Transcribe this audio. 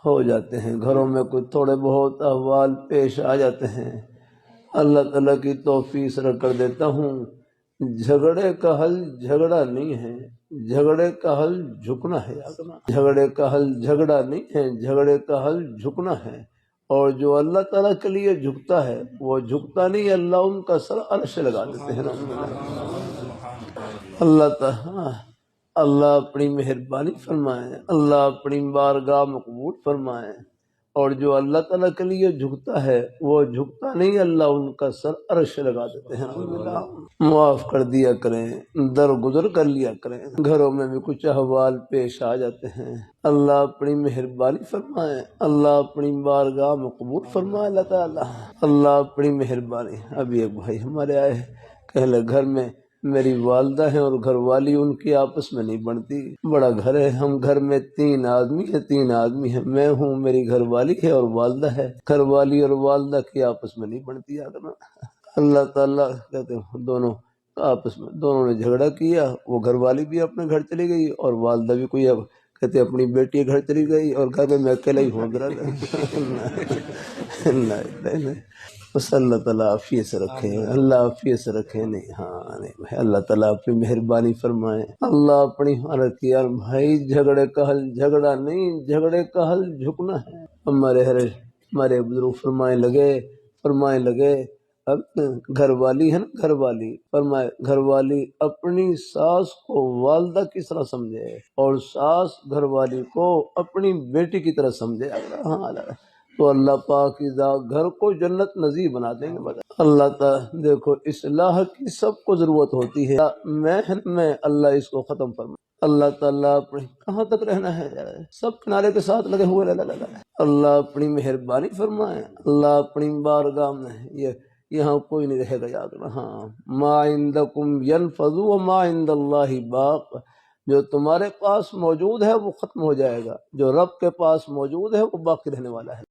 ہو جاتے ہیں، گھروں میں کوئی تھوڑے بہت احوال پیش آ جاتے ہیں، اللہ تعالیٰ کی توفیق سے کر دیتا ہوں، جھگڑے کا حل جھگڑا نہیں ہے، جھگڑے کا حل جھکنا ہے، جھگڑے کا حل جھگڑا نہیں ہے، جھگڑے کا حل جھکنا ہے، اور جو اللہ تعالیٰ کے لیے جھکتا ہے وہ جھکتا نہیں، اللہ ان کا سر عرش لگا دیتے ہیں۔ اللہ تعالیٰ اللہ اپنی مہربانی فرمائے، اللہ اپنی بارگاہ مقبول فرمائے، اور جو اللہ تعالیٰ کے لیے جھکتا ہے وہ جھکتا نہیں، اللہ ان کا سر عرش لگا دیتے ہیں۔ معاف کر دیا کریں، درگزر کر لیا کریں، گھروں میں بھی کچھ احوال پیش آ جاتے ہیں، اللہ اپنی مہربانی فرمائے، اللہ اپنی بارگاہ مقبول فرمائے، اللہ تعالیٰ اللہ اپنی مہربانی۔ ابھی ایک بھائی ہمارے آئے، کہ گھر میں میری والدہ ہیں اور گھر والی ان کی آپس میں نہیں بنتی، بڑا گھر ہے، ہم گھر میں 3 آدمی ہیں، میں ہوں، میری گھر والی ہے اور والدہ ہے، گھر والی اور والدہ کی آپس میں نہیں بنتی۔ اللہ تعالیٰ کہتے ہیں دونوں آپس میں، دونوں نے جھگڑا کیا، وہ گھر والی بھی اپنے گھر چلی گئی اور والدہ بھی کوئی کہتے اپنی بیٹی کے گھر چلی گئی، اور گھر میں اکیلا ہی ہوں۔ بس اللہ تعالیٰ عافیت سے رکھے، اللہ عافیت سے رکھے۔ نہیں ہاں نہیں، اللہ تعالیٰ اپنی مہربانی فرمائے، اللہ اپنی حالت کی۔ یار بھائی جھگڑے کا حل جھگڑا نہیں، جھگڑے کا حل جھکنا ہے۔ ہمارے بزرگ فرمائے لگے اب گھر والی ہے نا، گھر والی فرمائے، گھر والی اپنی ساس کو والدہ کی طرح سمجھے اور ساس گھر والی کو اپنی بیٹی کی طرح سمجھے، ہاں تو اللہ پاک کی ذات گھر کو جنت نظیر بنا دیں گے۔ اللہ تعالیٰ دیکھو اصلاح کی سب کو ضرورت ہوتی ہے، میں اللہ اس کو ختم فرما۔ اللہ تعالیٰ اپنی کہاں تک رہنا ہے، سب کنارے کے ساتھ لگے ہوئے، اللہ اپنی مہربانی فرمائے، اللہ اپنی بارگاہ میں یہاں کوئی نہیں رہے گا، یاد رکھنا۔ ہاں ما عندکم ینفذ وما عند اللہ باق، جو تمہارے پاس موجود ہے وہ ختم ہو جائے گا، جو رب کے پاس موجود ہے وہ باقی رہنے والا ہے۔